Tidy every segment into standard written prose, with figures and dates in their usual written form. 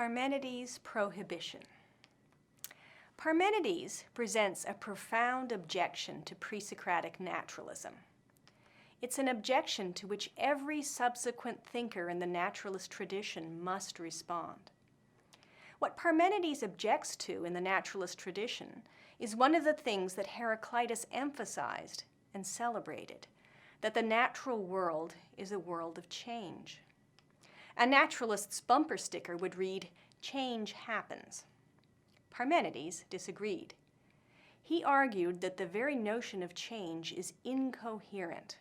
Parmenides' Prohibition. Parmenides presents a profound objection to pre-Socratic naturalism. It's an objection to which every subsequent thinker in the naturalist tradition must respond. What Parmenides objects to in the naturalist tradition is one of the things that Heraclitus emphasized and celebrated, that the natural world is a world of change. A naturalist's bumper sticker would read, "Change happens." Parmenides disagreed. He argued that the very notion of change is incoherent.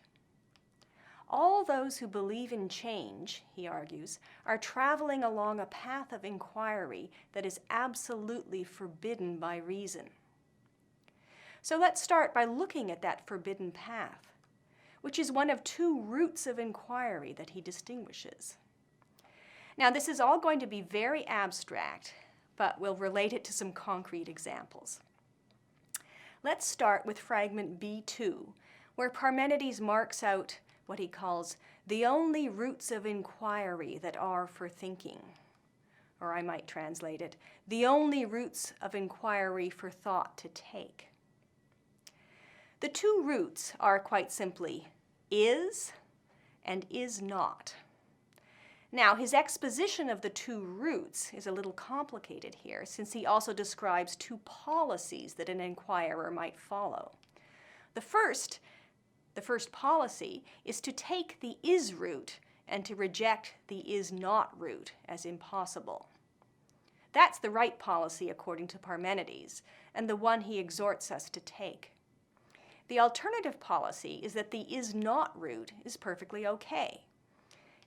All those who believe in change, he argues, are traveling along a path of inquiry that is absolutely forbidden by reason. So let's start by looking at that forbidden path, which is one of two routes of inquiry that he distinguishes. Now, this is all going to be very abstract, but we'll relate it to some concrete examples. Let's start with fragment B2, where Parmenides marks out what he calls the only routes of inquiry that are for thinking. Or I might translate it, the only routes of inquiry for thought to take. The two routes are quite simply is and is not. Now, his exposition of the two routes is a little complicated here, since he also describes two policies that an inquirer might follow. The first policy is to take the is route and to reject the is not route as impossible. That's the right policy according to Parmenides, and the one he exhorts us to take. The alternative policy is that the is not route is perfectly okay.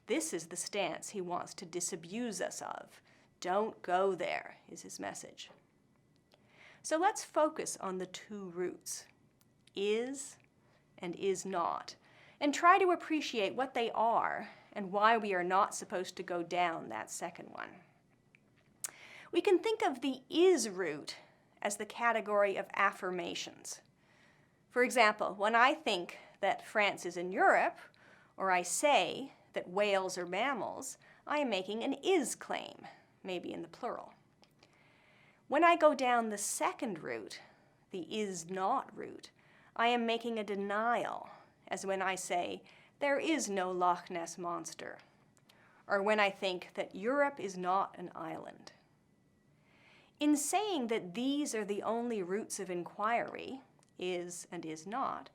This is the stance he wants to disabuse us of. Don't go there, is his message. So let's focus on the two routes, is and is not, and try to appreciate what they are and why we are not supposed to go down that second one. We can think of the is route as the category of affirmations. For example, when I think that France is in Europe, or I say that whales are mammals, I am making an is claim, maybe in the plural. When I go down the second route, the is not route, I am making a denial, as when I say, there is no Loch Ness monster, or when I think that Europe is not an island. In saying that these are the only routes of inquiry, is and is not,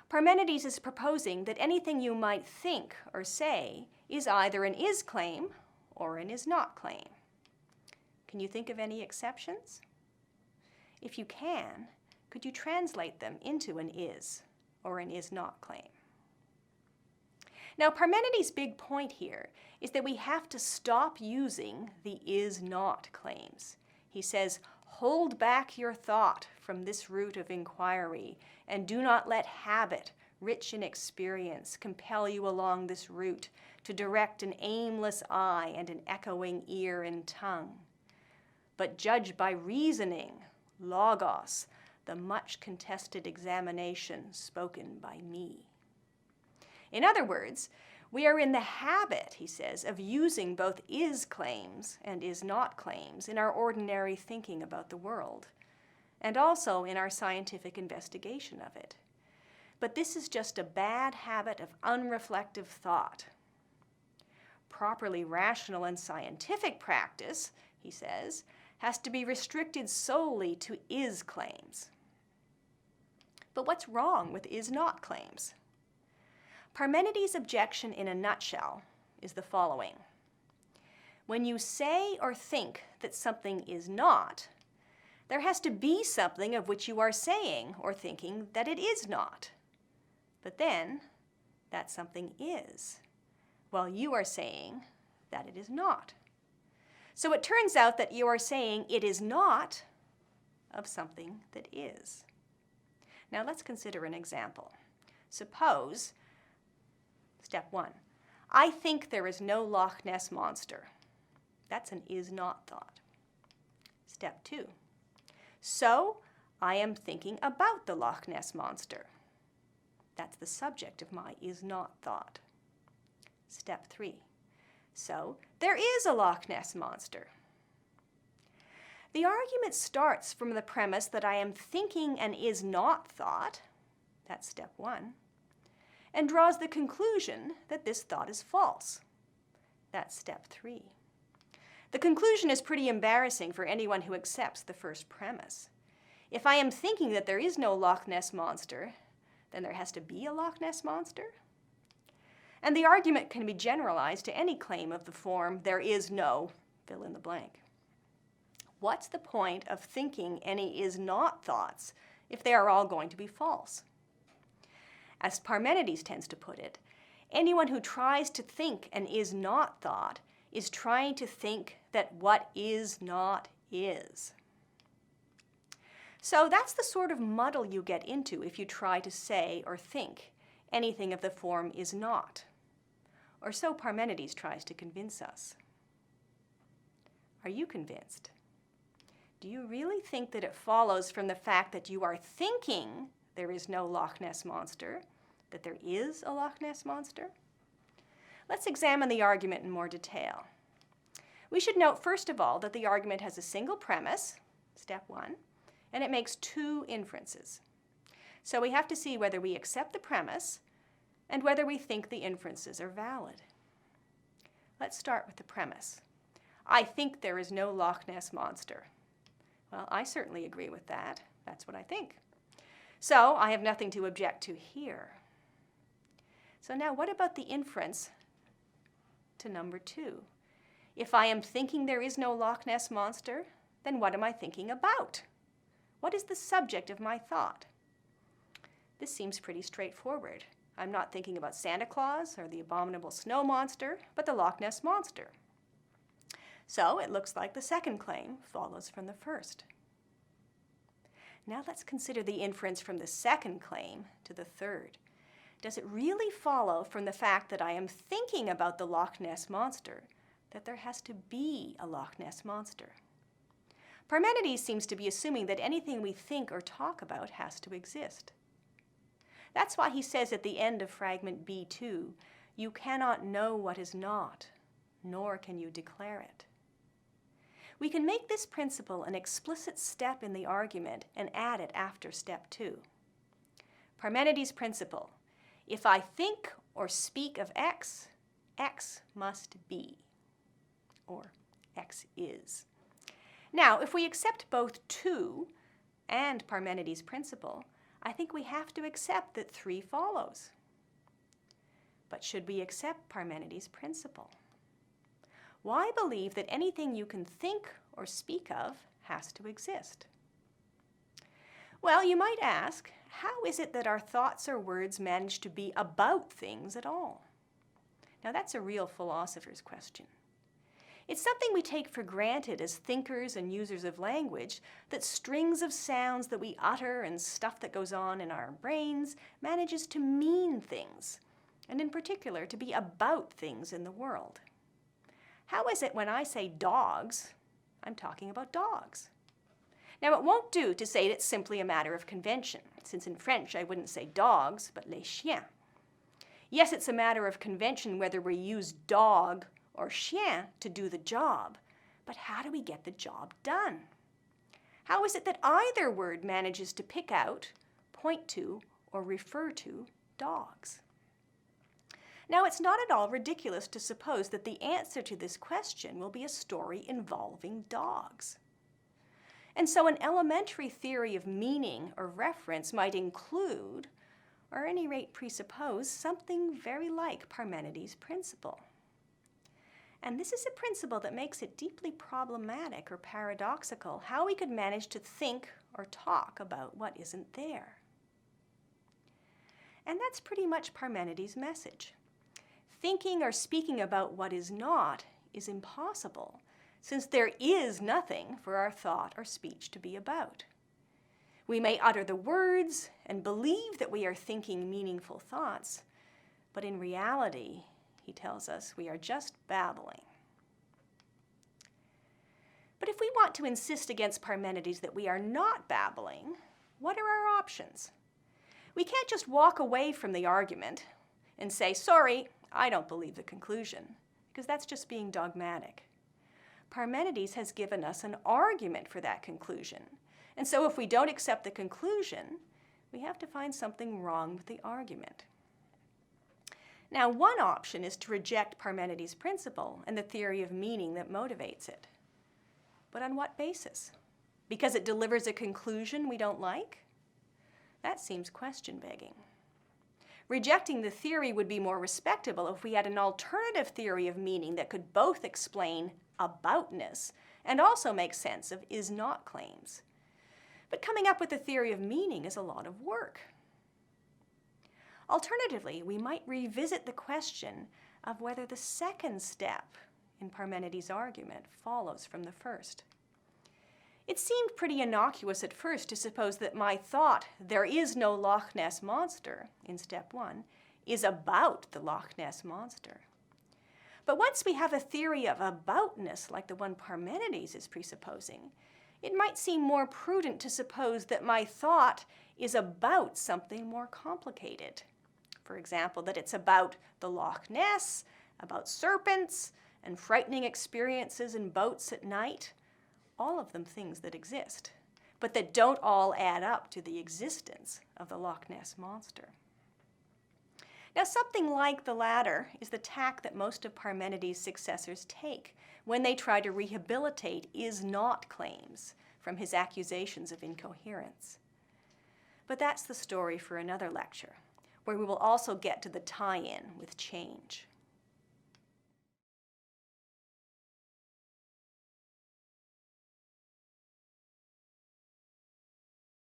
Parmenides is proposing that anything you might think or say is either an is claim or an is not claim. Can you think of any exceptions? If you can, could you translate them into an is or an is not claim? Now, Parmenides' big point here is that we have to stop using the is not claims. He says, hold back your thought from this route of inquiry and do not let habit, rich in experience, compel you along this route to direct an aimless eye and an echoing ear and tongue. But judge by reasoning, logos, the much contested examination spoken by me. In other words, we are in the habit, he says, of using both is claims and is not claims in our ordinary thinking about the world, and also in our scientific investigation of it. But this is just a bad habit of unreflective thought. Properly rational and scientific practice, he says, has to be restricted solely to is claims. But what's wrong with is not claims? Parmenides' objection in a nutshell is the following. When you say or think that something is not, there has to be something of which you are saying or thinking that it is not. But then, that something is, while you are saying that it is not. So it turns out that you are saying it is not of something that is. Now let's consider an example. Suppose, step 1, I think there is no Loch Ness monster. That's an is not thought. Step 2, so I am thinking about the Loch Ness monster. That's the subject of my is not thought. Step 3, so there is a Loch Ness monster. The argument starts from the premise that I am thinking and is not thought, that's step 1, and draws the conclusion that this thought is false, that's step 3. The conclusion is pretty embarrassing for anyone who accepts the first premise. If I am thinking that there is no Loch Ness Monster, then there has to be a Loch Ness Monster? And the argument can be generalized to any claim of the form, there is no, fill in the blank. What's the point of thinking any is not thoughts if they are all going to be false? As Parmenides tends to put it, anyone who tries to think an is not thought is trying to think that what is not is. So that's the sort of muddle you get into if you try to say or think anything of the form is not. Or so Parmenides tries to convince us. Are you convinced? Do you really think that it follows from the fact that you are thinking there is no Loch Ness Monster, that there is a Loch Ness Monster? Let's examine the argument in more detail. We should note, first of all, that the argument has a single premise, step 1, and it makes 2 inferences. So we have to see whether we accept the premise and whether we think the inferences are valid. Let's start with the premise. I think there is no Loch Ness Monster. Well, I certainly agree with that. That's what I think. So I have nothing to object to here. So now what about the inference to number 2? If I am thinking there is no Loch Ness Monster, then what am I thinking about? What is the subject of my thought? This seems pretty straightforward. I'm not thinking about Santa Claus or the abominable snow monster, but the Loch Ness Monster. So it looks like the second claim follows from the first. Now let's consider the inference from the second claim to the third. Does it really follow from the fact that I am thinking about the Loch Ness Monster that there has to be a Loch Ness Monster? Parmenides seems to be assuming that anything we think or talk about has to exist. That's why he says at the end of fragment B2, you cannot know what is not, nor can you declare it. We can make this principle an explicit step in the argument and add it after step 2. Parmenides' principle: if I think or speak of X, X must be, or X is. Now, if we accept both 2 and Parmenides' principle, I think we have to accept that 3 follows. But should we accept Parmenides' principle? Why believe that anything you can think or speak of has to exist? Well, you might ask, how is it that our thoughts or words manage to be about things at all? Now, that's a real philosopher's question. It's something we take for granted as thinkers and users of language, that strings of sounds that we utter and stuff that goes on in our brains manages to mean things, and in particular to be about things in the world. How is it when I say dogs, I'm talking about dogs? Now, it won't do to say it's simply a matter of convention, since in French I wouldn't say dogs, but les chiens. Yes, it's a matter of convention whether we use dog or chien to do the job, but how do we get the job done? How is it that either word manages to pick out, point to, or refer to dogs? Now, it's not at all ridiculous to suppose that the answer to this question will be a story involving dogs. And so an elementary theory of meaning or reference might include, or at any rate presuppose, something very like Parmenides' principle. And this is a principle that makes it deeply problematic or paradoxical how we could manage to think or talk about what isn't there. And that's pretty much Parmenides' message. Thinking or speaking about what is not is impossible, since there is nothing for our thought or speech to be about. We may utter the words and believe that we are thinking meaningful thoughts, but in reality, he tells us, we are just babbling. But if we want to insist against Parmenides that we are not babbling, what are our options? We can't just walk away from the argument and say, sorry, I don't believe the conclusion, because that's just being dogmatic. Parmenides has given us an argument for that conclusion. And so if we don't accept the conclusion, we have to find something wrong with the argument. Now, one option is to reject Parmenides' principle and the theory of meaning that motivates it. But on what basis? Because it delivers a conclusion we don't like? That seems question-begging. Rejecting the theory would be more respectable if we had an alternative theory of meaning that could both explain aboutness and also make sense of is-not claims. But coming up with a theory of meaning is a lot of work. Alternatively, we might revisit the question of whether the second step in Parmenides' argument follows from the first. It seemed pretty innocuous at first to suppose that my thought, there is no Loch Ness Monster, in step 1, is about the Loch Ness Monster. But once we have a theory of aboutness like the one Parmenides is presupposing, it might seem more prudent to suppose that my thought is about something more complicated. For example, that it's about the Loch Ness, about serpents, and frightening experiences in boats at night, all of them things that exist, but that don't all add up to the existence of the Loch Ness Monster. Now, something like the latter is the tack that most of Parmenides' successors take when they try to rehabilitate is-not claims from his accusations of incoherence. But that's the story for another lecture, where we will also get to the tie-in with change.